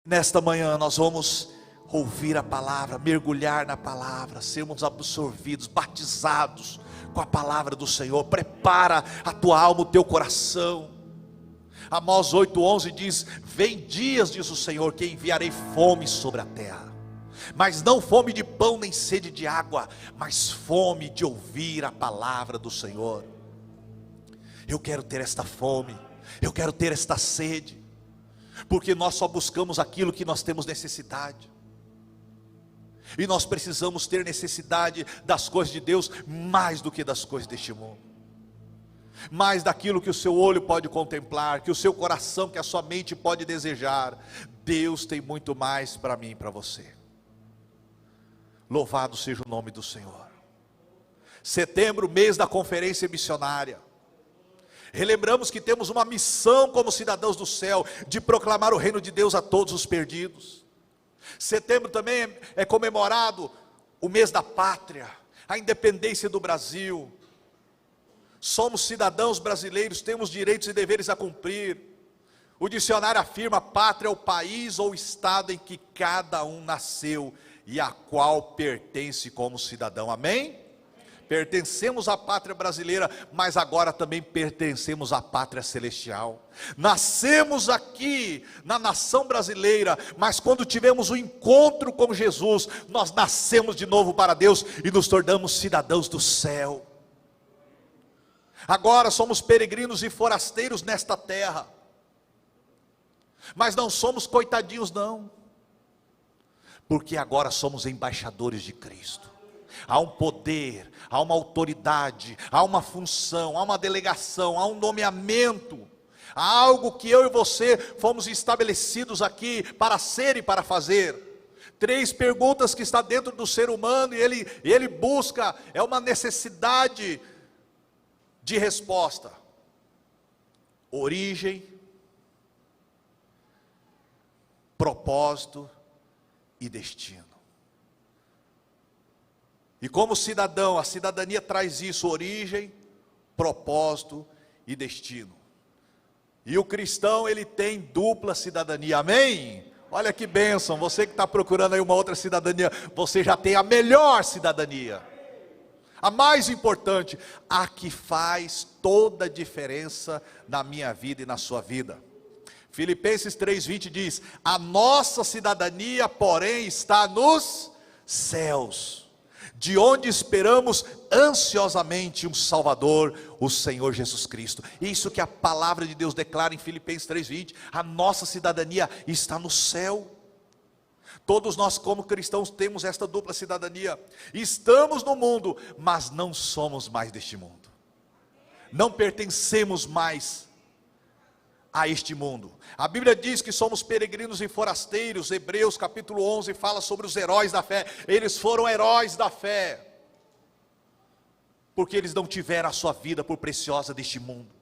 Nesta manhã nós vamos ouvir a palavra, mergulhar na palavra, sermos absorvidos, batizados com a palavra do Senhor. Prepara a tua alma, o teu coração. Amós 8:11 diz: vem dias, diz o Senhor, que enviarei fome sobre a terra, mas não fome de pão nem sede de água, mas fome de ouvir a palavra do Senhor. Eu quero ter esta fome, eu quero ter esta sede, porque nós só buscamos aquilo que nós temos necessidade, e nós precisamos ter necessidade das coisas de Deus, mais do que das coisas deste mundo, mais daquilo que o seu olho pode contemplar, que o seu coração, que a sua mente pode desejar. Deus tem muito mais para mim e para você. Louvado seja o nome do Senhor. Setembro, mês da conferência missionária. Relembramos que temos uma missão como cidadãos do céu, de proclamar o reino de Deus a todos os perdidos. Setembro também é comemorado o mês da pátria, a independência do Brasil. Somos cidadãos brasileiros, temos direitos e deveres a cumprir. O dicionário afirma: pátria é o país ou estado em que cada um nasceu e a qual pertence como cidadão. Amém? Pertencemos à pátria brasileira, mas agora também pertencemos à pátria celestial. Nascemos aqui na nação brasileira, mas quando tivemos o encontro com Jesus, nós nascemos de novo para Deus e nos tornamos cidadãos do céu. Agora somos peregrinos e forasteiros nesta terra, mas não somos coitadinhos não, porque agora somos embaixadores de Cristo. Há um poder, há uma autoridade, há uma função, há uma delegação, há um nomeamento, há algo que eu e você fomos estabelecidos aqui para ser e para fazer. 3 perguntas que está dentro do ser humano, e ele busca, é uma necessidade de resposta: origem, propósito e destino. E como cidadão, a cidadania traz isso: origem, propósito e destino. E o cristão, ele tem dupla cidadania. Amém? Olha que bênção. Você que está procurando aí uma outra cidadania, você já tem a melhor cidadania, a mais importante, a que faz toda a diferença na minha vida e na sua vida. Filipenses 3:20 diz: a nossa cidadania, porém, está nos céus, de onde esperamos ansiosamente um Salvador, o Senhor Jesus Cristo. Isso que a palavra de Deus declara em Filipenses 3:20, a nossa cidadania está no céu. Todos nós como cristãos temos esta dupla cidadania. Estamos no mundo, mas não somos mais deste mundo, não pertencemos mais a este mundo. A Bíblia diz que somos peregrinos e forasteiros. Hebreus capítulo 11 fala sobre os heróis da fé. Eles foram heróis da fé, porque eles não tiveram a sua vida por preciosa deste mundo.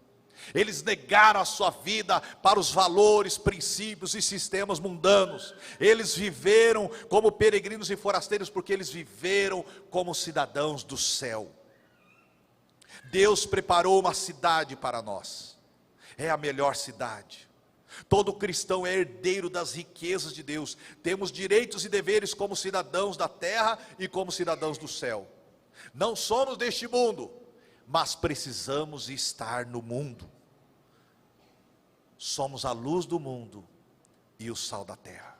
Eles negaram a sua vida para os valores, princípios e sistemas mundanos. Eles viveram como peregrinos e forasteiros, porque eles viveram como cidadãos do céu. Deus preparou uma cidade para nós, é a melhor cidade. Todo cristão é herdeiro das riquezas de Deus. Temos direitos e deveres como cidadãos da terra e como cidadãos do céu. Não somos deste mundo, mas precisamos estar no mundo. Somos a luz do mundo e o sal da terra.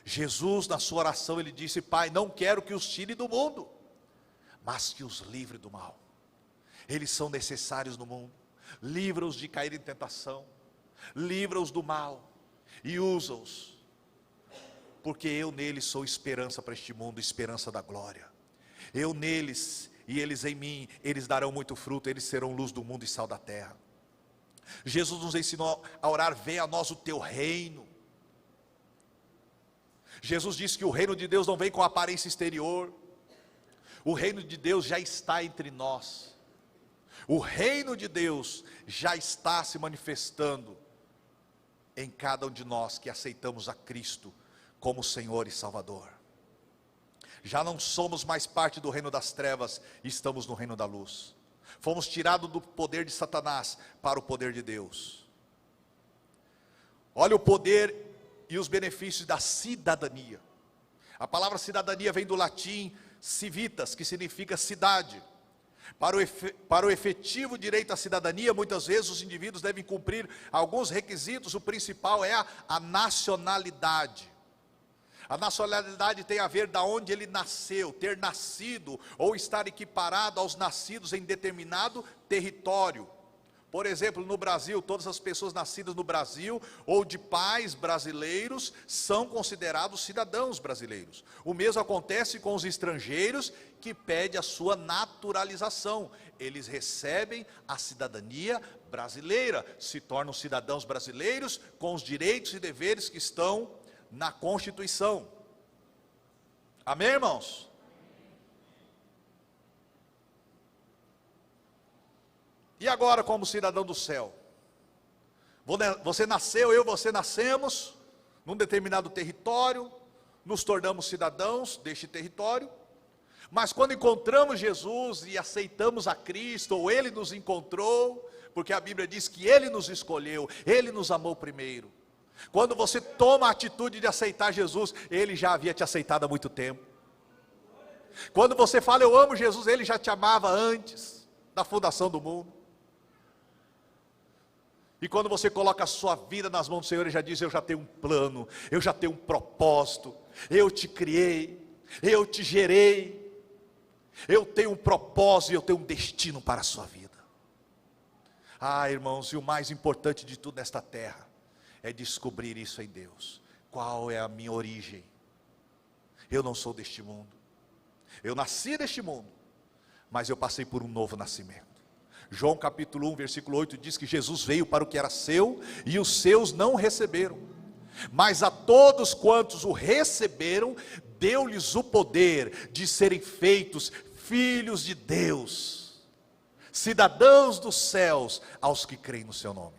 Jesus, na sua oração, ele disse: Pai, não quero que os tire do mundo, mas que os livre do mal. Eles são necessários no mundo. Livra-os de cair em tentação, livra-os do mal e usa-os, porque eu neles sou esperança para este mundo, esperança da glória. Eu neles e eles em mim, eles darão muito fruto, eles serão luz do mundo e sal da terra. Jesus nos ensinou a orar: venha a nós o teu reino. Jesus disse que o reino de Deus não vem com aparência exterior. O reino de Deus já está entre nós. O reino de Deus já está se manifestando em cada um de nós que aceitamos a Cristo como Senhor e Salvador. Já não somos mais parte do reino das trevas, estamos no reino da luz. Fomos tirados do poder de Satanás para o poder de Deus. Olha o poder e os benefícios da cidadania. A palavra cidadania vem do latim civitas, que significa cidade. Para o efetivo direito à cidadania, muitas vezes os indivíduos devem cumprir alguns requisitos. O principal é a nacionalidade. A nacionalidade tem a ver de onde ele nasceu, ter nascido ou estar equiparado aos nascidos em determinado território. Por exemplo, no Brasil, todas as pessoas nascidas no Brasil ou de pais brasileiros são considerados cidadãos brasileiros. O mesmo acontece com os estrangeiros que pedem a sua naturalização. Eles recebem a cidadania brasileira, se tornam cidadãos brasileiros com os direitos e deveres que estão na Constituição. Amém, irmãos? E agora, como cidadão do céu? Você nasceu, você nascemos num determinado território, nos tornamos cidadãos deste território, mas quando encontramos Jesus e aceitamos a Cristo, ou Ele nos encontrou, porque a Bíblia diz que Ele nos escolheu, Ele nos amou primeiro. Quando você toma a atitude de aceitar Jesus, Ele já havia te aceitado há muito tempo. Quando você fala, eu amo Jesus, Ele já te amava antes da fundação do mundo. E quando você coloca a sua vida nas mãos do Senhor, Ele já diz, eu já tenho um plano, eu já tenho um propósito, eu te criei, eu te gerei, eu tenho um propósito, eu tenho um destino para a sua vida. Ah, irmãos, e o mais importante de tudo nesta terra, é descobrir isso em Deus. Qual é a minha origem? Eu não sou deste mundo, eu nasci deste mundo, mas eu passei por um novo nascimento. João capítulo 1, versículo 8 diz que Jesus veio para o que era seu, e os seus não receberam, mas a todos quantos o receberam, deu-lhes o poder de serem feitos filhos de Deus, cidadãos dos céus, aos que creem no seu nome,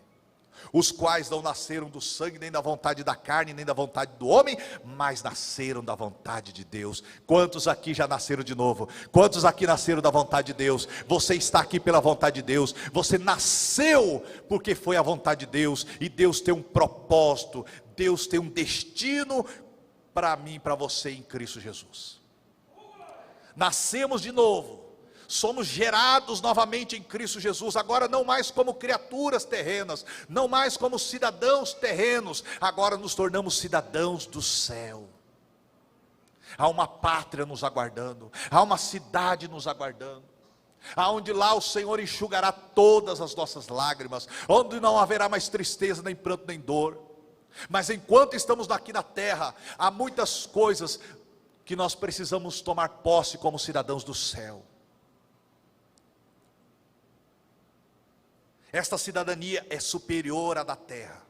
os quais não nasceram do sangue, nem da vontade da carne, nem da vontade do homem, mas nasceram da vontade de Deus. Quantos aqui já nasceram de novo? Quantos aqui nasceram da vontade de Deus? Você está aqui pela vontade de Deus, você nasceu porque foi a vontade de Deus, e Deus tem um propósito, Deus tem um destino para mim e para você em Cristo Jesus. Nascemos de novo, somos gerados novamente em Cristo Jesus, agora não mais como criaturas terrenas, não mais como cidadãos terrenos, agora nos tornamos cidadãos do céu. Há uma pátria nos aguardando, há uma cidade nos aguardando, aonde lá o Senhor enxugará todas as nossas lágrimas, onde não haverá mais tristeza, nem pranto, nem dor. Mas enquanto estamos aqui na terra, há muitas coisas que nós precisamos tomar posse como cidadãos do céu. Esta cidadania é superior à da terra,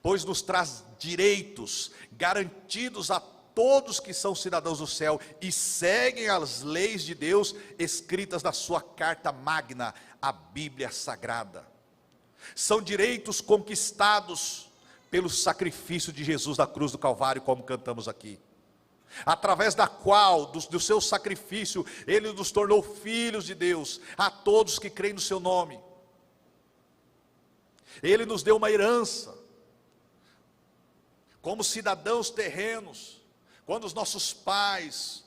pois nos traz direitos garantidos a todos que são cidadãos do céu e seguem as leis de Deus escritas na sua carta magna, a Bíblia Sagrada. São direitos conquistados pelo sacrifício de Jesus na cruz do Calvário, como cantamos aqui, através da qual, do seu sacrifício, Ele nos tornou filhos de Deus, a todos que creem no seu nome. Ele nos deu uma herança, como cidadãos terrenos. Quando os nossos pais,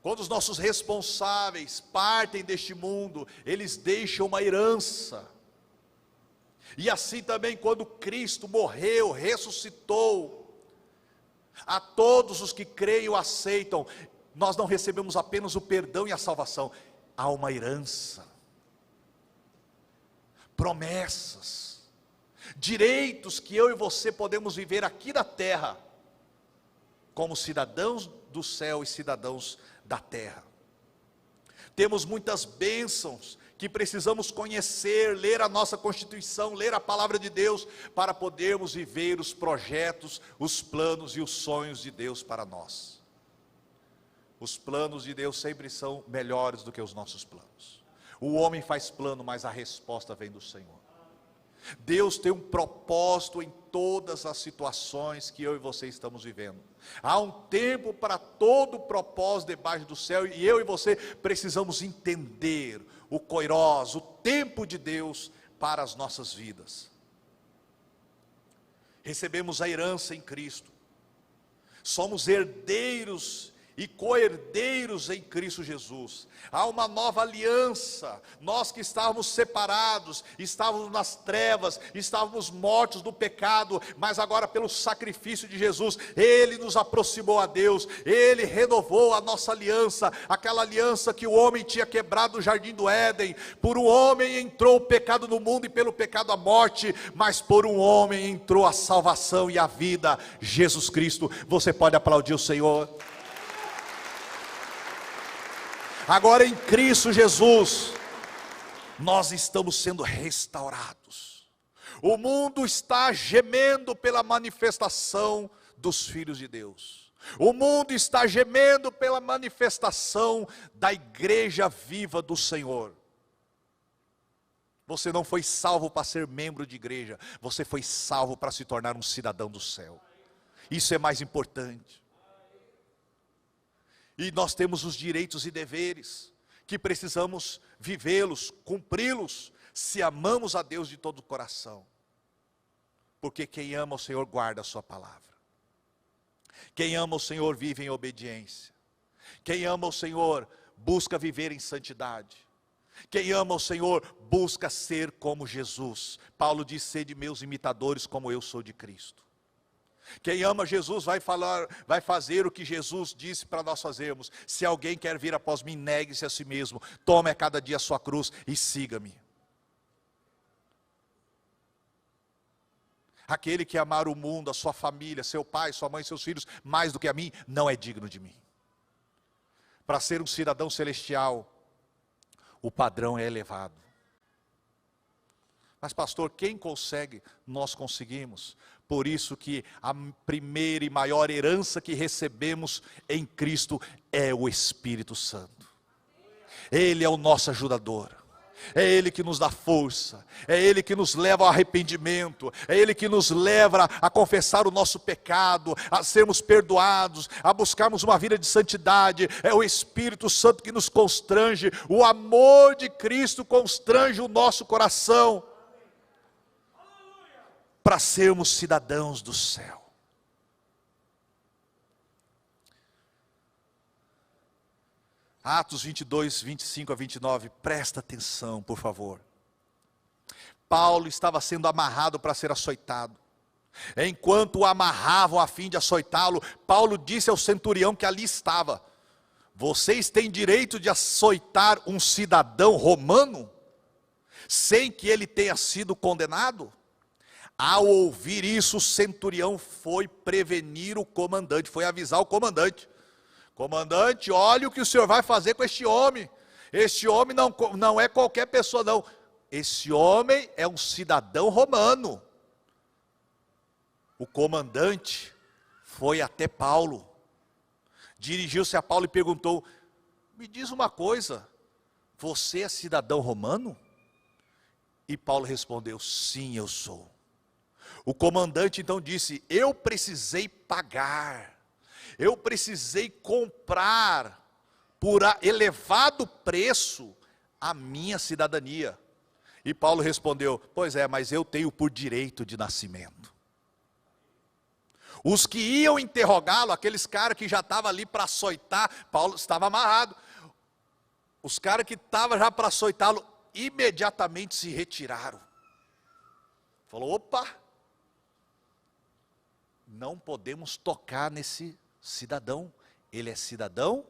quando os nossos responsáveis partem deste mundo, eles deixam uma herança. E assim também quando Cristo morreu, ressuscitou, a todos os que creem e o aceitam, nós não recebemos apenas o perdão e a salvação, há uma herança, promessas, direitos que eu e você podemos viver aqui na terra, como cidadãos do céu e cidadãos da terra. Temos muitas bênçãos que precisamos conhecer, ler a nossa Constituição, ler a palavra de Deus, para podermos viver os projetos, os planos e os sonhos de Deus para nós. Os planos de Deus sempre são melhores do que os nossos planos. O homem faz plano, mas a resposta vem do Senhor. Deus tem um propósito em todas as situações que eu e você estamos vivendo. Há um tempo para todo propósito debaixo do céu, e eu e você precisamos entender o Kairos, o tempo de Deus para as nossas vidas. recebemos a herança em Cristo, somos herdeiros e co-herdeiros em Cristo Jesus. Há uma nova aliança. Nós que estávamos separados, estávamos nas trevas, estávamos mortos no pecado, mas agora pelo sacrifício de Jesus, Ele nos aproximou a Deus, Ele renovou a nossa aliança, aquela aliança que o homem tinha quebrado no jardim do Éden. Por um homem entrou o pecado no mundo e pelo pecado a morte, mas por um homem entrou a salvação e a vida, Jesus Cristo. Você pode aplaudir o Senhor? Agora em Cristo Jesus, nós estamos sendo restaurados. O mundo está gemendo pela manifestação dos filhos de Deus. O mundo está gemendo pela manifestação da igreja viva do Senhor. Você não foi salvo para ser membro de igreja, você foi salvo para se tornar um cidadão do céu. Isso é mais importante. E nós temos os direitos e deveres, que precisamos vivê-los, cumpri-los, se amamos a Deus de todo o coração. Porque quem ama o Senhor guarda a sua palavra. Quem ama o Senhor vive em obediência. Quem ama o Senhor busca viver em santidade. Quem ama o Senhor busca ser como Jesus. Paulo diz: sede meus imitadores como eu sou de Cristo. Quem ama Jesus vai fazer o que Jesus disse para nós fazermos. Se alguém quer vir após mim, negue-se a si mesmo, tome a cada dia a sua cruz e siga-me. Aquele que amar o mundo, a sua família, seu pai, sua mãe, seus filhos, mais do que a mim, não é digno de mim. Para ser um cidadão celestial, o padrão é elevado. Mas pastor, quem consegue? Nós conseguimos. Por isso que a primeira e maior herança que recebemos em Cristo é o Espírito Santo. Ele é o nosso ajudador. É Ele que nos dá força, é Ele que nos leva ao arrependimento, é Ele que nos leva a confessar o nosso pecado, a sermos perdoados, a buscarmos uma vida de santidade. É o Espírito Santo que nos constrange, o amor de Cristo constrange o nosso coração, para sermos cidadãos do céu. Atos 22, 25 a 29, presta atenção, por favor. Paulo estava sendo amarrado para ser açoitado. Enquanto o amarravam a fim de açoitá-lo, Paulo disse ao centurião que ali estava: vocês têm direito de açoitar um cidadão romano, sem que ele tenha sido condenado? Ao ouvir isso, o centurião foi prevenir o comandante, foi avisar o comandante: comandante, olha o que o senhor vai fazer com este homem. Este homem não é qualquer pessoa não. Esse homem é um cidadão romano. O comandante foi até Paulo, dirigiu-se a Paulo e perguntou: me diz uma coisa, você é cidadão romano? E Paulo respondeu: sim, eu sou. O comandante então disse: eu precisei pagar, eu precisei comprar por elevado preço a minha cidadania. E Paulo respondeu: pois é, mas eu tenho por direito de nascimento. Os que iam interrogá-lo, aqueles caras que já estavam ali para açoitar, Paulo estava amarrado. Os caras que estavam já para açoitá-lo, imediatamente se retiraram. Falou: opa, não podemos tocar nesse cidadão, ele é cidadão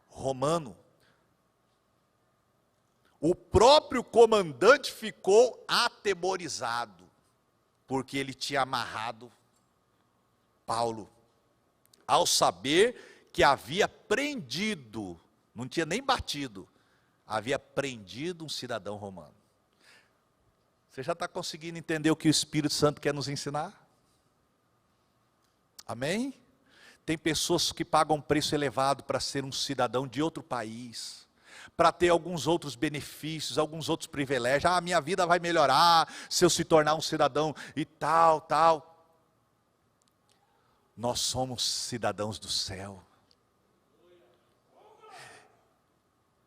romano. O próprio comandante ficou atemorizado, porque ele tinha amarrado Paulo, ao saber que havia prendido, não tinha nem batido, havia prendido um cidadão romano. Você já está conseguindo entender o que o Espírito Santo quer nos ensinar? Amém? Tem pessoas que pagam um preço elevado para ser um cidadão de outro país, para ter alguns outros benefícios, alguns outros privilégios. Ah, minha vida vai melhorar se eu se tornar um cidadão e tal, tal. Nós somos cidadãos do céu.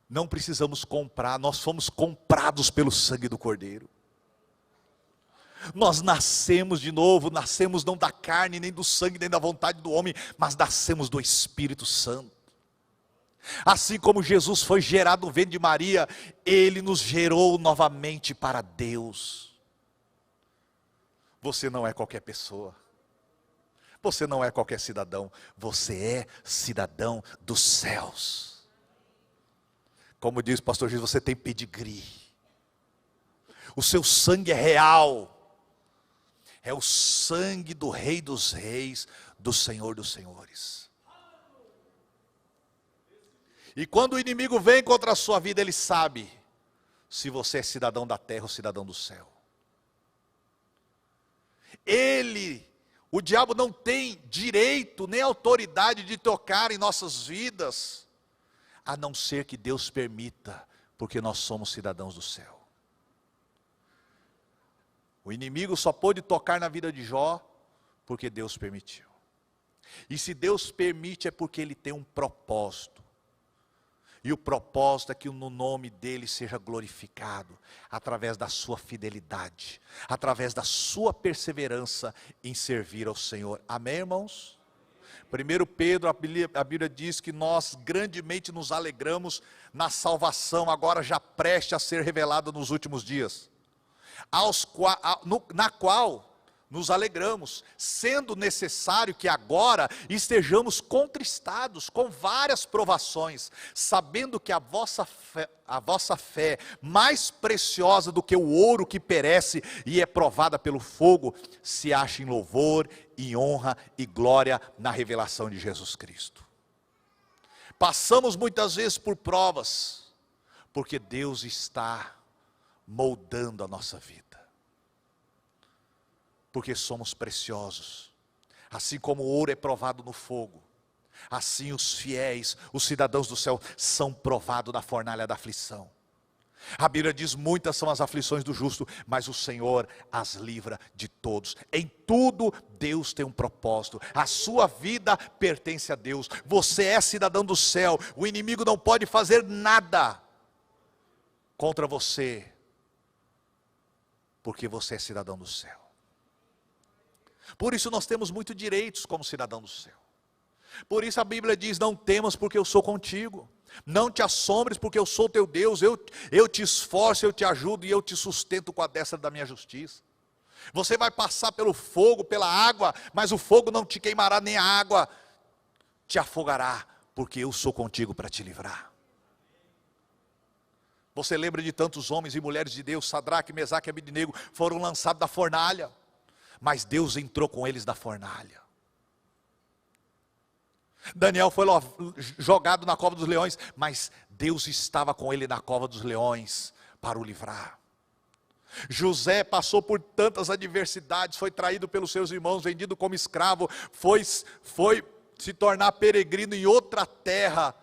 Não precisamos comprar, nós fomos comprados pelo sangue do Cordeiro. Nós nascemos de novo, nascemos não da carne, nem do sangue, nem da vontade do homem, mas nascemos do Espírito Santo. Assim como Jesus foi gerado no ventre de Maria, Ele nos gerou novamente para Deus. Você não é qualquer pessoa, você não é qualquer cidadão, você é cidadão dos céus. Como diz o pastor Jesus, você tem pedigree. O seu sangue é real. É o sangue do Rei dos Reis, do Senhor dos Senhores. E quando o inimigo vem contra a sua vida, ele sabe se você é cidadão da terra ou cidadão do céu. O diabo não tem direito nem autoridade de tocar em nossas vidas, a não ser que Deus permita, porque nós somos cidadãos do céu. O inimigo só pôde tocar na vida de Jó, porque Deus permitiu. E se Deus permite é porque Ele tem um propósito. E o propósito é que no nome dEle seja glorificado, através da sua fidelidade, através da sua perseverança em servir ao Senhor. Amém, irmãos? 1 Pedro, a Bíblia diz que nós grandemente nos alegramos na salvação, agora já preste a ser revelada nos últimos dias. Na qual nos alegramos, sendo necessário que agora estejamos contristados com várias provações, sabendo que a vossa fé, mais preciosa do que o ouro que perece e é provada pelo fogo, se acha em louvor, em honra e glória na revelação de Jesus Cristo. Passamos muitas vezes por provas, porque Deus está moldando a nossa vida. Porque somos preciosos. Assim como o ouro é provado no fogo, assim os fiéis, os cidadãos do céu, são provados na fornalha da aflição. A Bíblia diz: muitas são as aflições do justo, mas o Senhor as livra de todos. Em tudo Deus tem um propósito. A sua vida pertence a Deus. Você é cidadão do céu. O inimigo não pode fazer nada contra você, porque você é cidadão do céu. Por isso nós temos muitos direitos como cidadão do céu. Por isso a Bíblia diz: não temas, porque eu sou contigo. Não te assombres, porque eu sou teu Deus. Eu te esforço, eu te ajudo e eu te sustento com a destra da minha justiça. Você vai passar pelo fogo, pela água, mas o fogo não te queimará, nem a água te afogará, porque eu sou contigo para te livrar. Você lembra de tantos homens e mulheres de Deus, Sadraque, Mesaque e Abednego, foram lançados da fornalha, mas Deus entrou com eles na fornalha. Daniel foi jogado na cova dos leões, mas Deus estava com ele na cova dos leões para o livrar. José passou por tantas adversidades, foi traído pelos seus irmãos, vendido como escravo, foi se tornar peregrino em outra terra.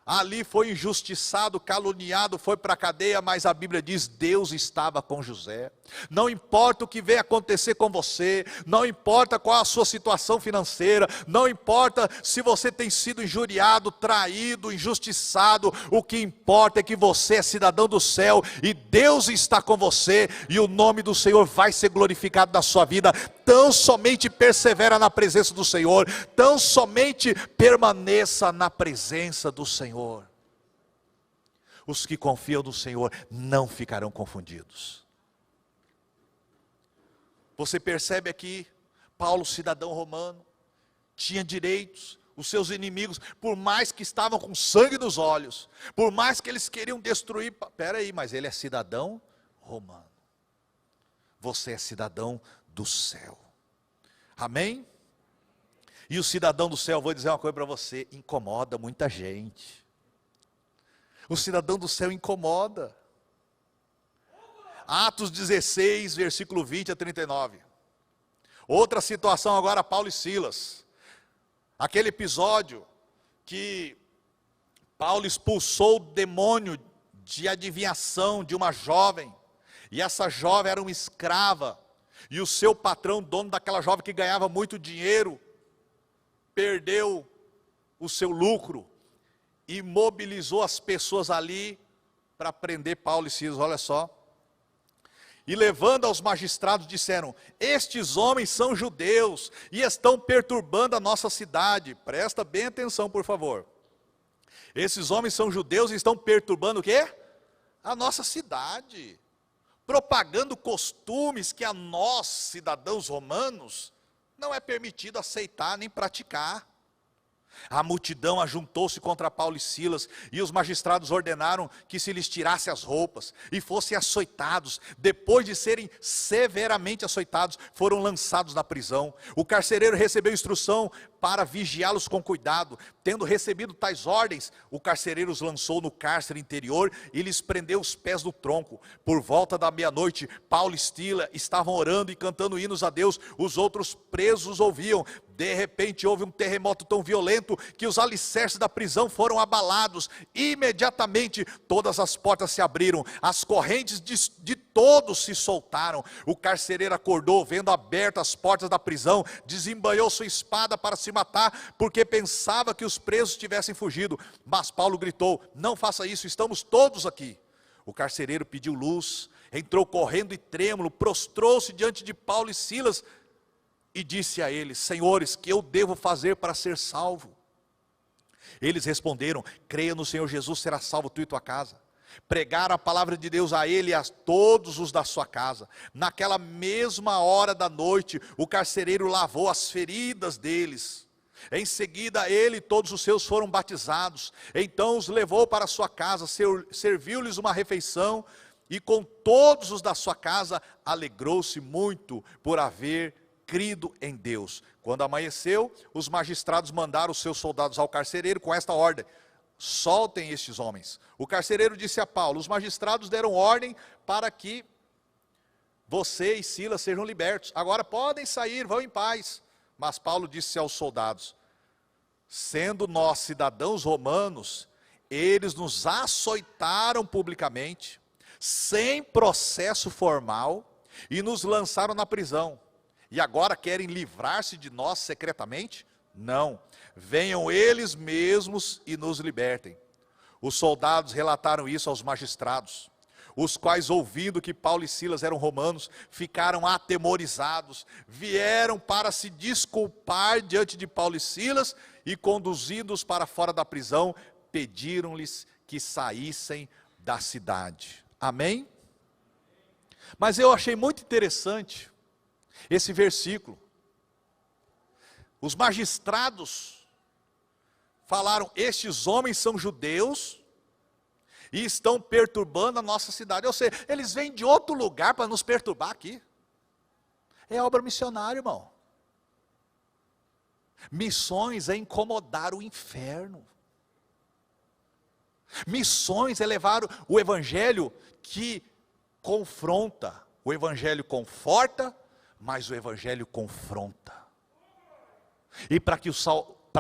Ali foi injustiçado, caluniado, foi para a cadeia, mas a Bíblia diz: Deus estava com José. Não importa o que venha acontecer com você, não importa qual a sua situação financeira, não importa se você tem sido injuriado, traído, injustiçado, o que importa é que você é cidadão do céu, e Deus está com você, e o nome do Senhor vai ser glorificado na sua vida. Tão somente persevera na presença do Senhor, tão somente permaneça na presença do Senhor. Os que confiam no Senhor não ficarão confundidos. Você percebe aqui, Paulo, cidadão romano, tinha direitos. Os seus inimigos, por mais que estavam com sangue nos olhos, por mais que eles queriam destruir, peraí, mas ele é cidadão romano. Você é cidadão do céu. Amém? E o cidadão do céu, vou dizer uma coisa para você, incomoda muita gente. O cidadão do céu incomoda. Atos 16, versículo 20 a 39. Outra situação agora, Paulo e Silas. Aquele episódio que Paulo expulsou o demônio de adivinhação de uma jovem. E essa jovem era uma escrava. E o seu patrão, dono daquela jovem que ganhava muito dinheiro, perdeu o seu lucro e mobilizou as pessoas ali para prender Paulo e Silas. Olha só. e levando aos magistrados disseram: estes homens são judeus e estão perturbando a nossa cidade. Presta bem atenção, por favor. Esses homens são judeus e estão perturbando o quê? A nossa cidade, propagando costumes que a nós, cidadãos romanos, não é permitido aceitar nem praticar. A multidão ajuntou-se contra Paulo e Silas, e os magistrados ordenaram que se lhes tirasse as roupas, e fossem açoitados. Depois de serem severamente açoitados, foram lançados na prisão. O carcereiro recebeu instrução para vigiá-los com cuidado. Tendo recebido tais ordens, o carcereiro os lançou no cárcere interior, e lhes prendeu os pés no tronco. Por volta da meia-noite, Paulo e Silas estavam orando e cantando hinos a Deus. Os outros presos ouviam. De repente houve um terremoto tão violento que os alicerces da prisão foram abalados. Imediatamente todas as portas se abriram, as correntes de todos se soltaram. O carcereiro acordou, vendo abertas as portas da prisão, desembanhou sua espada para se matar, porque pensava que os presos tivessem fugido. Mas Paulo gritou: não faça isso, estamos todos aqui. O carcereiro pediu luz, entrou correndo e trêmulo, prostrou-se diante de Paulo e Silas, e disse a eles: senhores, que eu devo fazer para ser salvo? Eles responderam: creia no Senhor Jesus, será salvo tu e tua casa. Pregaram a palavra de Deus a ele e a todos os da sua casa. Naquela mesma hora da noite, o carcereiro lavou as feridas deles. Em seguida ele e todos os seus foram batizados. Então os levou para a sua casa, serviu-lhes uma refeição, e com todos os da sua casa alegrou-se muito por haver crido em Deus. Quando amanheceu, os magistrados mandaram os seus soldados ao carcereiro com esta ordem: soltem estes homens. O carcereiro disse a Paulo: os magistrados deram ordem para que você e Silas sejam libertos. Agora podem sair, vão em paz. Mas Paulo disse aos soldados: sendo nós cidadãos romanos, eles nos açoitaram publicamente, sem processo formal, e nos lançaram na prisão. E agora querem livrar-se de nós secretamente? Não, venham eles mesmos e nos libertem. Os soldados relataram isso aos magistrados, os quais, ouvindo que Paulo e Silas eram romanos, ficaram atemorizados, vieram para se desculpar diante de Paulo e Silas, e conduzidos para fora da prisão, pediram-lhes que saíssem da cidade. Amém? Mas eu achei muito interessante esse versículo. Os magistrados falaram: estes homens são judeus e estão perturbando a nossa cidade. Ou seja, eles vêm de outro lugar para nos perturbar aqui. É obra missionária, irmão. Missões é incomodar o inferno. Missões é levar o evangelho que confronta. O evangelho conforta, mas o evangelho confronta. E para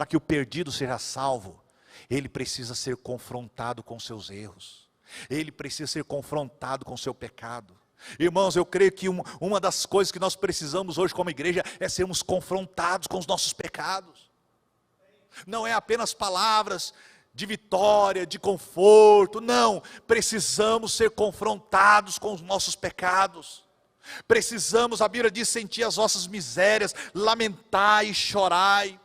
que o perdido seja salvo, ele precisa ser confrontado com seus erros. Ele precisa ser confrontado com seu pecado. Irmãos, eu creio que uma das coisas que nós precisamos hoje como igreja é sermos confrontados com os nossos pecados. Não é apenas palavras de vitória, de conforto, não. Precisamos ser confrontados com os nossos pecados. Precisamos, a Bíblia diz, sentir as vossas misérias, lamentai e chorai.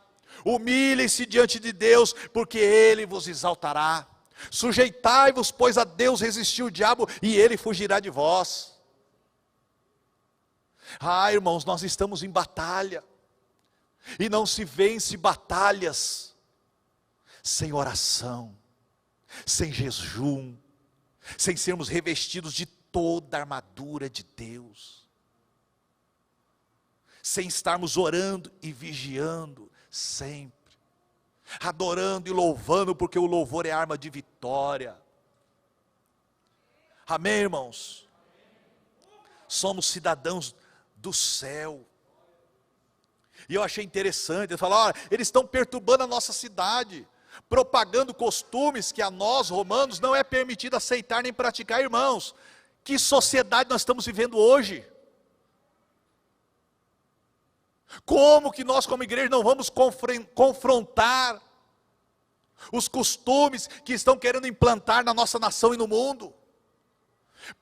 Humilhem-se diante de Deus, porque Ele vos exaltará. Sujeitai-vos, pois, a Deus, resistiu o diabo, e ele fugirá de vós. Ah, irmãos, nós estamos em batalha, e não se vence batalhas sem oração, sem jejum, sem sermos revestidos de toda a armadura de Deus, sem estarmos orando e vigiando sempre, adorando e louvando, porque o louvor é arma de vitória. Amém, irmãos? Somos cidadãos do céu. E eu achei interessante, ele falou: olha, eles estão perturbando a nossa cidade, propagando costumes que a nós romanos não é permitido aceitar nem praticar. Irmãos, que sociedade nós estamos vivendo hoje? Como que nós como igreja não vamos confrontar os costumes que estão querendo implantar na nossa nação e no mundo?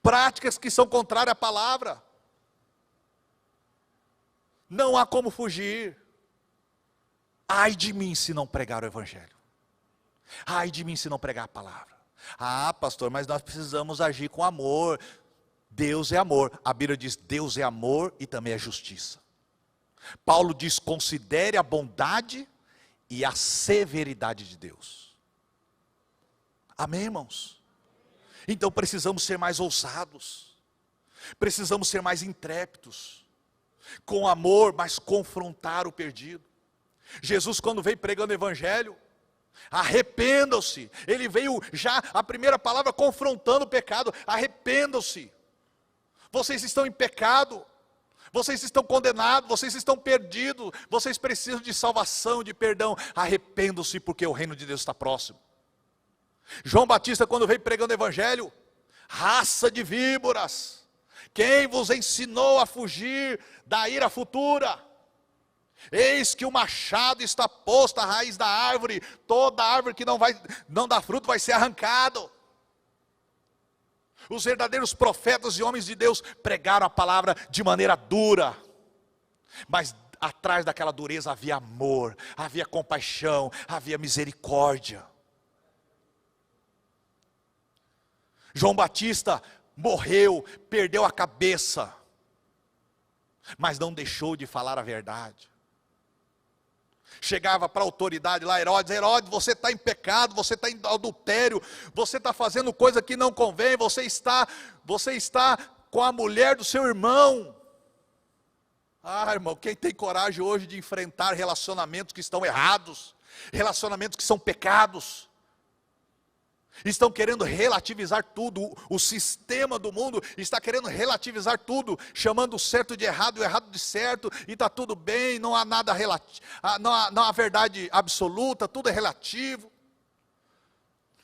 práticas que são contrárias à palavra. Não há como fugir. Ai de mim se não pregar o evangelho. Ai de mim se não pregar a palavra. Ah, pastor, mas nós precisamos agir com amor. Deus é amor. A Bíblia diz: Deus é amor e também é justiça. Paulo diz: considere a bondade e a severidade de Deus. Amém, irmãos? Então precisamos ser mais ousados. Precisamos ser mais intrépidos. Com amor, mas confrontar o perdido. Jesus, quando veio pregando o evangelho, arrependam-se. Ele veio já, a primeira palavra, confrontando o pecado. Arrependam-se. Vocês estão em pecado. Vocês estão condenados. Vocês estão perdidos. Vocês precisam de salvação, de perdão. Arrependam-se, porque o reino de Deus está próximo. João Batista, quando veio pregando o evangelho: raça de víboras, quem vos ensinou a fugir da ira futura? Eis que o machado está posto à raiz da árvore, toda árvore que não dá fruto vai ser arrancado. Os verdadeiros profetas e homens de Deus pregaram a palavra de maneira dura, mas atrás daquela dureza havia amor, havia compaixão, havia misericórdia. João Batista morreu, perdeu a cabeça, mas não deixou de falar a verdade. Chegava para a autoridade lá, Herodes: Herodes, você está em pecado, você está em adultério, você está fazendo coisa que não convém, você está com a mulher do seu irmão. Ah, irmão, quem tem coragem hoje de enfrentar relacionamentos que estão errados, relacionamentos que são pecados, estão querendo relativizar tudo, o sistema do mundo está querendo relativizar tudo, chamando o certo de errado, o errado de certo, e está tudo bem, não há nada relativo, não há verdade absoluta, tudo é relativo.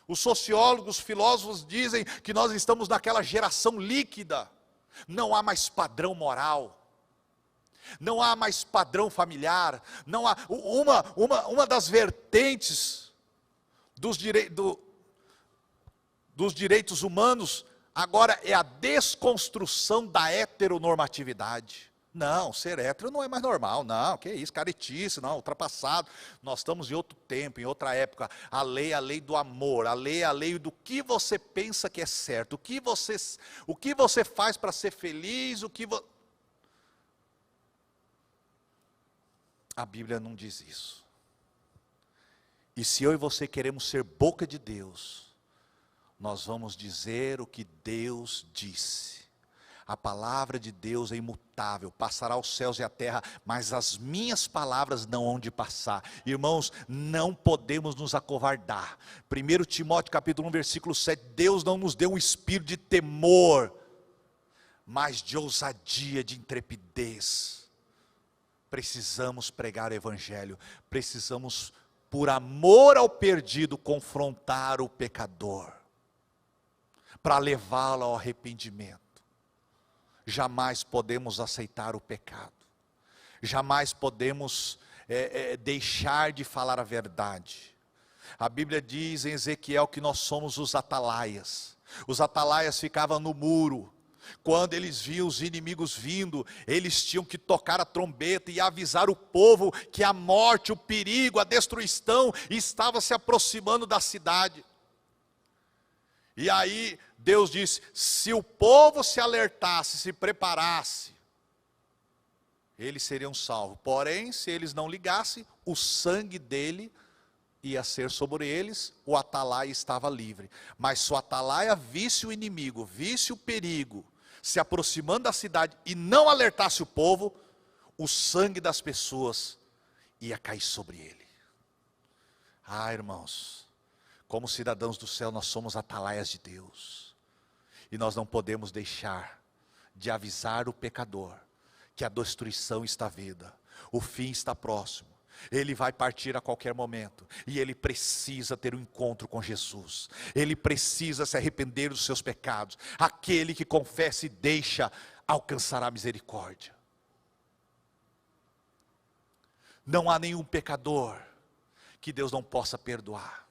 Os sociólogos, os filósofos dizem que nós estamos naquela geração líquida, não há mais padrão moral, não há mais padrão familiar, não há uma das vertentes dos direitos humanos agora é a desconstrução da heteronormatividade. Não, ser hétero não é mais normal, não, que isso, caretice, não, ultrapassado. Nós estamos em outro tempo, em outra época. A lei é a lei do amor, a lei é a lei do que você pensa que é certo, o que você faz para ser feliz, A Bíblia não diz isso. E se eu e você queremos ser boca de Deus, nós vamos dizer o que Deus disse. A palavra de Deus é imutável, passará os céus e a terra, mas as minhas palavras não hão de passar. Irmãos, não podemos nos acovardar. 1 Timóteo capítulo 1, versículo 7, Deus não nos deu um espírito de temor, mas de ousadia, de intrepidez. Precisamos pregar o evangelho, precisamos, por amor ao perdido, confrontar o pecador, para levá-lo ao arrependimento. Jamais podemos aceitar o pecado, jamais podemos deixar de falar a verdade. A Bíblia diz em Ezequiel que nós somos os atalaias. Os atalaias ficavam no muro. Quando eles viam os inimigos vindo, eles tinham que tocar a trombeta e avisar o povo que a morte, o perigo, a destruição estava se aproximando da cidade. E aí Deus disse: se o povo se alertasse, se preparasse, eles seriam salvos. Porém, se eles não ligassem, o sangue dele ia ser sobre eles, o atalaia estava livre. Mas se o atalaia visse o inimigo, visse o perigo se aproximando da cidade e não alertasse o povo, o sangue das pessoas ia cair sobre ele. Ah, irmãos, como cidadãos do céu, nós somos atalaias de Deus. E nós não podemos deixar de avisar o pecador que a destruição está vindo, o fim está próximo. Ele vai partir a qualquer momento, e ele precisa ter um encontro com Jesus. Ele precisa se arrepender dos seus pecados. Aquele que confessa e deixa, alcançará misericórdia. Não há nenhum pecador que Deus não possa perdoar.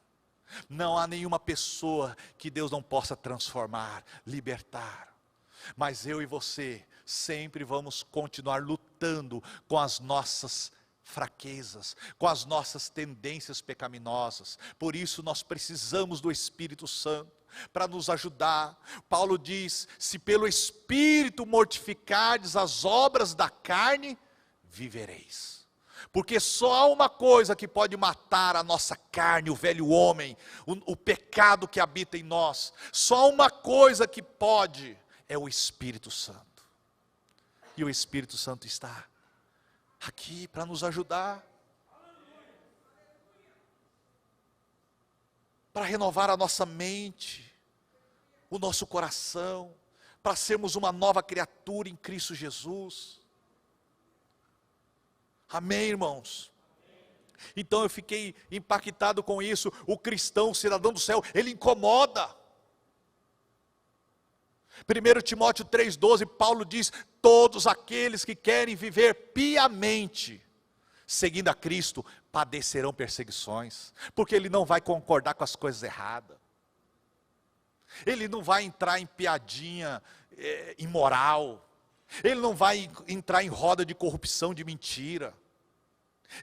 Não há nenhuma pessoa que Deus não possa transformar, libertar. Mas eu e você sempre vamos continuar lutando com as nossas fraquezas, com as nossas tendências pecaminosas. Por isso nós precisamos do Espírito Santo para nos ajudar. Paulo diz: se pelo Espírito mortificardes as obras da carne, vivereis. Porque só há uma coisa que pode matar a nossa carne, o velho homem, o pecado que habita em nós. Só uma coisa que pode, é o Espírito Santo. E o Espírito Santo está aqui para nos ajudar, para renovar a nossa mente, o nosso coração, para sermos uma nova criatura em Cristo Jesus. Amém, irmãos? Então eu fiquei impactado com isso. O cristão, o cidadão do céu, ele incomoda. 1 Timóteo 3,12, Paulo diz: todos aqueles que querem viver piamente, seguindo a Cristo, padecerão perseguições, porque ele não vai concordar com as coisas erradas, ele não vai entrar em piadinha imoral, ele não vai entrar em roda de corrupção, de mentira.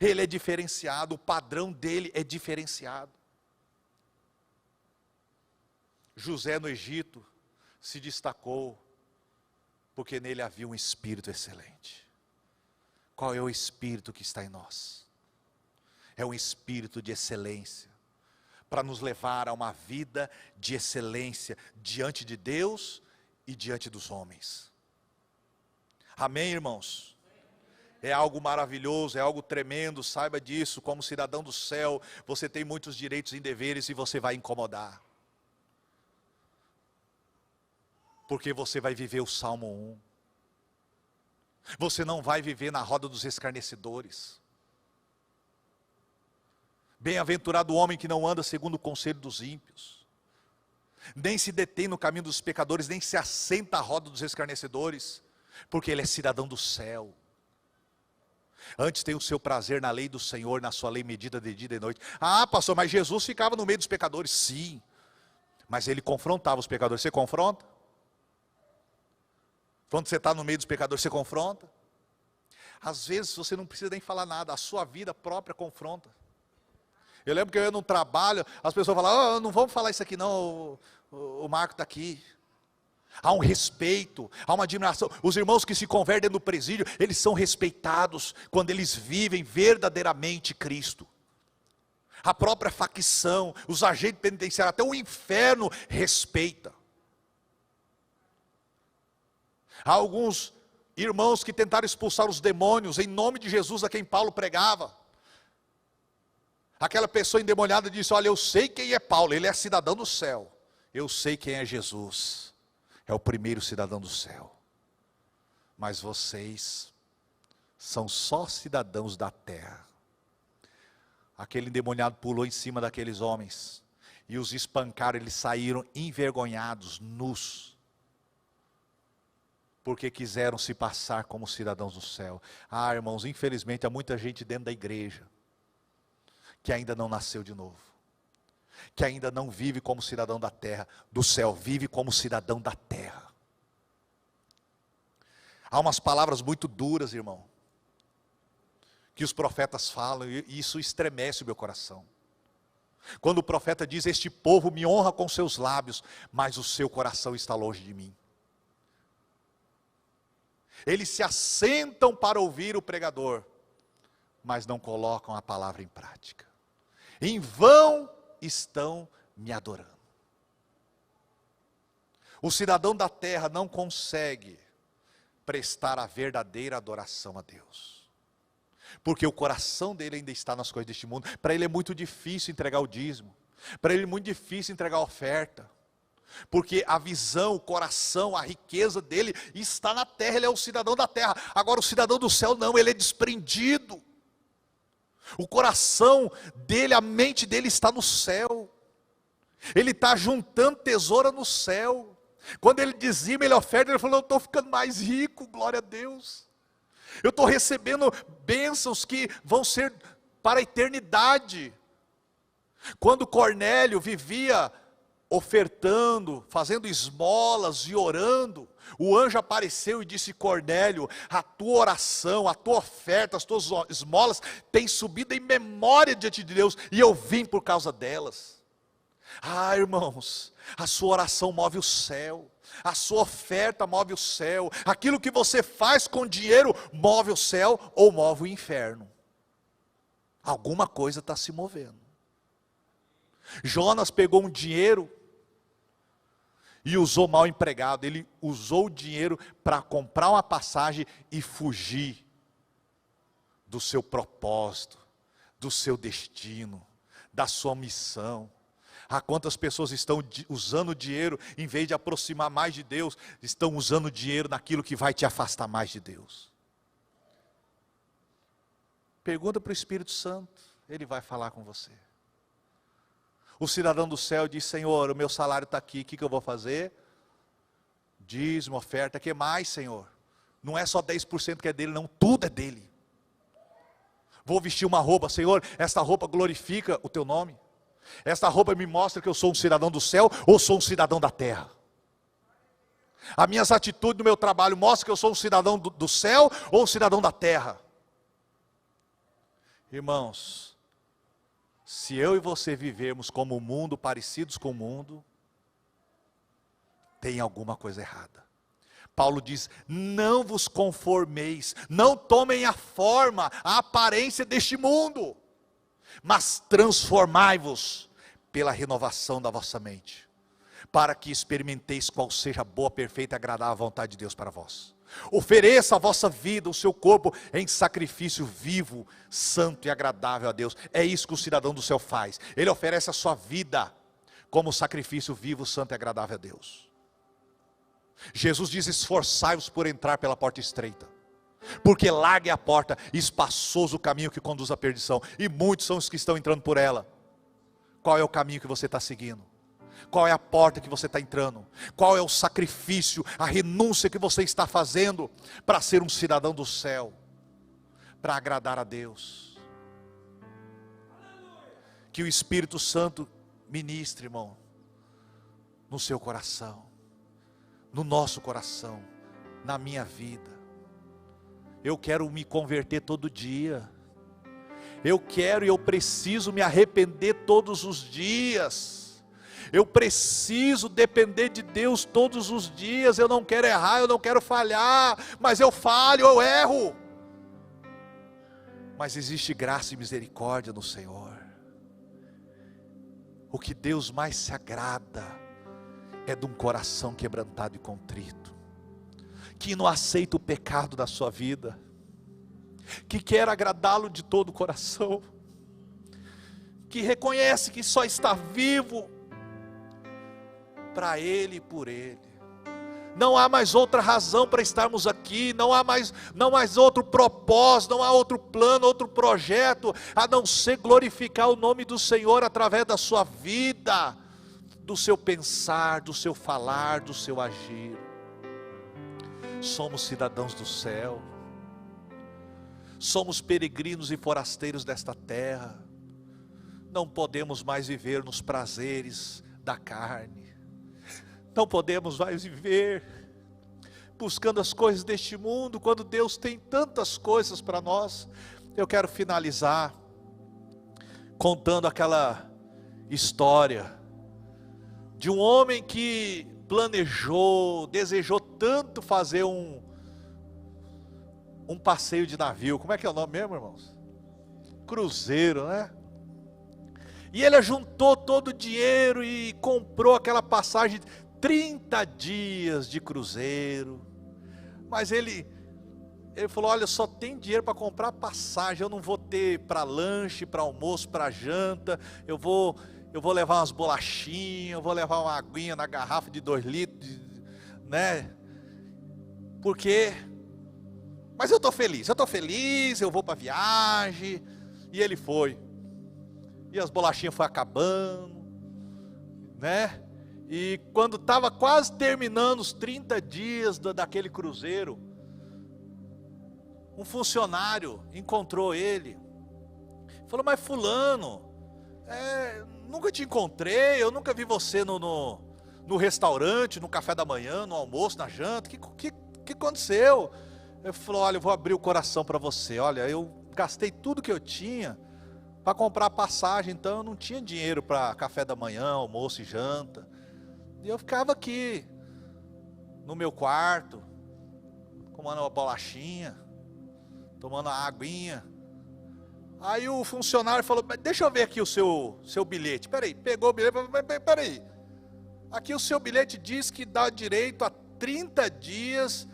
Ele é diferenciado, o padrão dele é diferenciado. José no Egito se destacou, porque nele havia um espírito excelente. Qual é o espírito que está em nós? É um espírito de excelência, para nos levar a uma vida de excelência, diante de Deus e diante dos homens. Amém, irmãos? É algo maravilhoso, é algo tremendo, saiba disso. Como cidadão do céu, você tem muitos direitos e deveres, e você vai incomodar, porque você vai viver o Salmo 1, você não vai viver na roda dos escarnecedores. Bem-aventurado o homem que não anda segundo o conselho dos ímpios, nem se detém no caminho dos pecadores, nem se assenta à roda dos escarnecedores, porque ele é cidadão do céu. Antes tem o seu prazer na lei do Senhor, na sua lei medida de dia e de noite. Ah, pastor, mas Jesus ficava no meio dos pecadores. Sim, mas ele confrontava os pecadores. Você confronta? Quando você está no meio dos pecadores, você confronta? Às vezes você não precisa nem falar nada, a sua vida própria confronta. Eu lembro que eu ia num trabalho, as pessoas falavam: não vamos falar isso aqui não, o Marco está aqui. Há um respeito, há uma admiração. Os irmãos que se convertem no presídio, eles são respeitados quando eles vivem verdadeiramente Cristo. A própria facção, os agentes penitenciários, até o inferno respeita. Há alguns irmãos que tentaram expulsar os demônios em nome de Jesus, a quem Paulo pregava. Aquela pessoa endemoniada disse: olha, eu sei quem é Paulo, ele é cidadão do céu. Eu sei quem é Jesus, é o primeiro cidadão do céu. Mas vocês são só cidadãos da terra. Aquele endemoniado pulou em cima daqueles homens e os espancaram. Eles saíram envergonhados, nus, porque quiseram se passar como cidadãos do céu. Ah, irmãos, infelizmente há muita gente dentro da igreja que ainda não nasceu de novo, que ainda não vive como cidadão da terra, do céu, vive como cidadão da terra. Há umas palavras muito duras, irmão, que os profetas falam, e isso estremece o meu coração. Quando o profeta diz: este povo me honra com seus lábios, mas o seu coração está longe de mim. Eles se assentam para ouvir o pregador, mas não colocam a palavra em prática. Em vão estão me adorando. O cidadão da terra não consegue prestar a verdadeira adoração a Deus, porque o coração dele ainda está nas coisas deste mundo. Para ele é muito difícil entregar o dízimo, para ele é muito difícil entregar a oferta, porque a visão, o coração, a riqueza dele está na terra. Ele é o cidadão da terra. Agora o cidadão do céu não, ele é desprendido. O coração dele, a mente dele está no céu. Ele está juntando tesoura no céu. Quando ele dizima, ele oferta, ele falou: eu estou ficando mais rico, glória a Deus. Eu estou recebendo bênçãos que vão ser para a eternidade. Quando Cornélio vivia ofertando, fazendo esmolas e orando, o anjo apareceu e disse: Cornélio, a tua oração, a tua oferta, as tuas esmolas têm subido em memória diante de Deus, e eu vim por causa delas. Ah, irmãos, a sua oração move o céu, a sua oferta move o céu, aquilo que você faz com dinheiro move o céu ou move o inferno. Alguma coisa está se movendo. Jonas pegou um dinheiro e usou mal empregado. Ele usou o dinheiro para comprar uma passagem e fugir do seu propósito, do seu destino, da sua missão. Ah, quantas pessoas estão usando o dinheiro, em vez de aproximar mais de Deus, estão usando o dinheiro naquilo que vai te afastar mais de Deus. Pergunta para o Espírito Santo, ele vai falar com você. O cidadão do céu diz: Senhor, o meu salário está aqui, o que eu vou fazer? Dízimo, oferta, que mais, Senhor? Não é só 10% que é dele, não, tudo é dele. Vou vestir uma roupa, Senhor, esta roupa glorifica o teu nome? Esta roupa me mostra que eu sou um cidadão do céu ou sou um cidadão da terra? As minhas atitudes no meu trabalho mostram que eu sou um cidadão do céu ou um cidadão da terra? Irmãos, se eu e você vivermos como o mundo, parecidos com o mundo, tem alguma coisa errada. Paulo diz: não vos conformeis, não tomem a forma, a aparência deste mundo, mas transformai-vos pela renovação da vossa mente, para que experimenteis qual seja a boa, perfeita e agradável vontade de Deus para vós. Ofereça a vossa vida, o seu corpo, em sacrifício vivo, santo e agradável a Deus. É isso que o cidadão do céu faz. Ele oferece a sua vida como sacrifício vivo, santo e agradável a Deus. Jesus diz: esforçai-vos por entrar pela porta estreita, porque larga é a porta, e espaçoso o caminho que conduz à perdição, e muitos são os que estão entrando por ela. Qual é o caminho que você está seguindo? Qual é a porta que você está entrando? Qual é o sacrifício, a renúncia que você está fazendo para ser um cidadão do céu, para agradar a Deus? Que o Espírito Santo ministre, irmão, no seu coração, no nosso coração, na minha vida. Eu quero me converter todo dia. Eu quero e eu preciso me arrepender todos os dias. Eu preciso depender de Deus todos os dias. Eu não quero errar, eu não quero falhar, mas eu falho, eu erro. Mas existe graça e misericórdia no Senhor. O que Deus mais se agrada é de um coração quebrantado e contrito, que não aceita o pecado da sua vida, que quer agradá-lo de todo o coração, que reconhece que só está vivo para Ele e por Ele. Não há mais outra razão para estarmos aqui, não há mais outro propósito, não há outro plano, outro projeto, a não ser glorificar o nome do Senhor através da sua vida, do seu pensar, do seu falar, do seu agir. Somos cidadãos do céu, somos peregrinos e forasteiros desta terra, não podemos mais viver nos prazeres da carne, não podemos mais viver buscando as coisas deste mundo, quando Deus tem tantas coisas para nós. Eu quero finalizar contando aquela história de um homem que planejou, desejou tanto fazer um passeio de navio. Como é que é o nome mesmo, irmãos? Cruzeiro, né? E ele juntou todo o dinheiro e comprou aquela passagem, 30 dias de cruzeiro. Mas ele falou: olha, só tem dinheiro para comprar passagem, eu não vou ter para lanche, para almoço, para janta, eu vou levar umas bolachinhas, eu vou levar uma aguinha na garrafa de 2 litros, né? Mas eu estou feliz, eu vou para a viagem. E ele foi, e as bolachinhas foram acabando, né? E quando estava quase terminando os 30 dias daquele cruzeiro, um funcionário encontrou ele, falou: mas fulano, Nunca te encontrei, eu nunca vi você no restaurante, no café da manhã, no almoço, na janta. O que aconteceu? Ele falou: olha, eu vou abrir o coração para você. Olha, eu gastei tudo que eu tinha para comprar passagem, então eu não tinha dinheiro para café da manhã, almoço e janta. E eu ficava aqui, no meu quarto, comendo uma bolachinha, tomando uma aguinha. Aí o funcionário falou: deixa eu ver aqui o seu bilhete. Peraí, pegou o bilhete, peraí. Aqui o seu bilhete diz que dá direito a 30 dias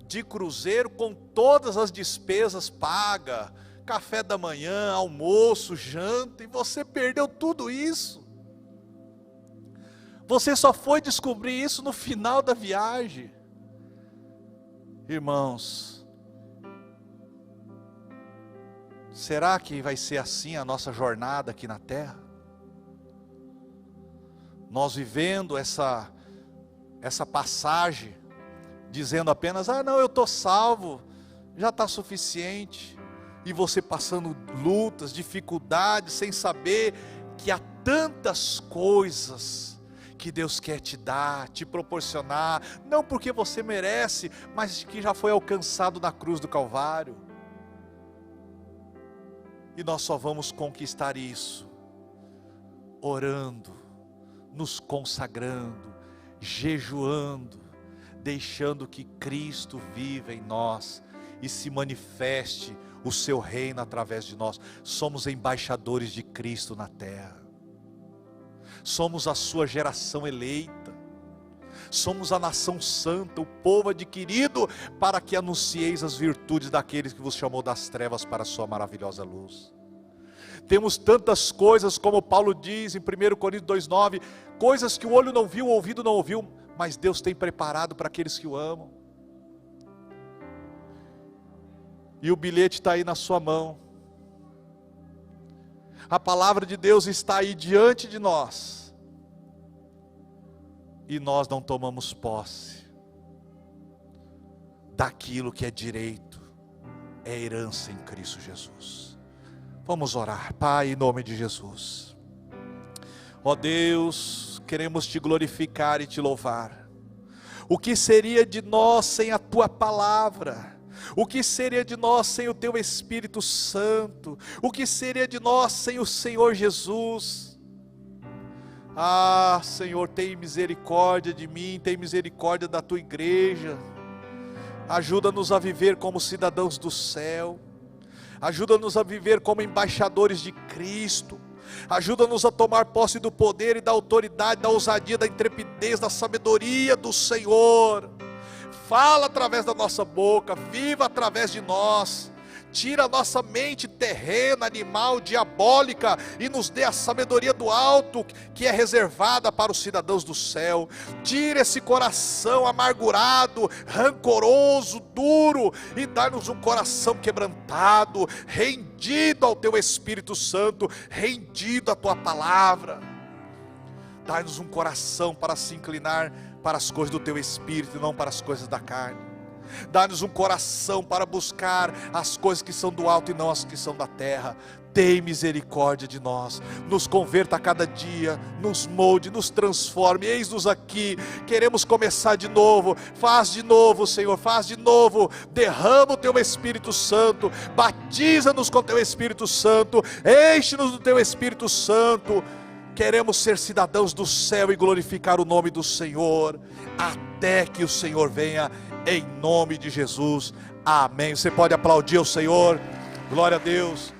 de cruzeiro com todas as despesas pagas. Café da manhã, almoço, janta, e você perdeu tudo isso. Você só foi descobrir isso no final da viagem. Irmãos, será que vai ser assim a nossa jornada aqui na terra? Nós vivendo essa passagem, dizendo apenas: não, eu estou salvo, já está suficiente. E você passando lutas, dificuldades, sem saber que há tantas coisas que Deus quer te dar, te proporcionar, não porque você merece, mas que já foi alcançado na cruz do Calvário. E nós só vamos conquistar isso orando, nos consagrando, jejuando, deixando que Cristo viva em nós e se manifeste o seu reino através de nós. Somos embaixadores de Cristo na terra. Somos a sua geração eleita. Somos a nação santa, o povo adquirido, para que anuncieis as virtudes daqueles que vos chamou das trevas para a sua maravilhosa luz. Temos tantas coisas, como Paulo diz em 1 Coríntios 2,9, coisas que o olho não viu, o ouvido não ouviu, mas Deus tem preparado para aqueles que o amam. E o bilhete está aí na sua mão. A palavra de Deus está aí diante de nós. E nós não tomamos posse daquilo que é direito, é herança em Cristo Jesus. Vamos orar. Pai, em nome de Jesus. Ó Deus, queremos te glorificar e te louvar. O que seria de nós sem a tua palavra? O que seria de nós sem o teu Espírito Santo? O que seria de nós sem o Senhor Jesus? Ah, Senhor, tem misericórdia de mim, tem misericórdia da tua igreja. Ajuda-nos a viver como cidadãos do céu. Ajuda-nos a viver como embaixadores de Cristo. Ajuda-nos a tomar posse do poder e da autoridade, da ousadia, da intrepidez, da sabedoria do Senhor. Fala através da nossa boca, viva através de nós. Tira a nossa mente terrena, animal, diabólica, e nos dê a sabedoria do alto, que é reservada para os cidadãos do céu. Tira esse coração amargurado, rancoroso, duro, e dá-nos um coração quebrantado, rendido ao teu Espírito Santo, rendido à tua palavra. Dá-nos um coração para se inclinar para as coisas do teu Espírito e não para as coisas da carne. Dá-nos um coração para buscar as coisas que são do alto e não as que são da terra. Tem misericórdia de nós, nos converta a cada dia, nos molde, nos transforme. Eis-nos aqui, queremos começar de novo. Faz de novo, Senhor, faz de novo. Derrama o teu Espírito Santo, batiza-nos com o teu Espírito Santo, enche-nos do teu Espírito Santo. Queremos ser cidadãos do céu e glorificar o nome do Senhor, até que o Senhor venha, em nome de Jesus, amém. Você pode aplaudir o Senhor, glória a Deus.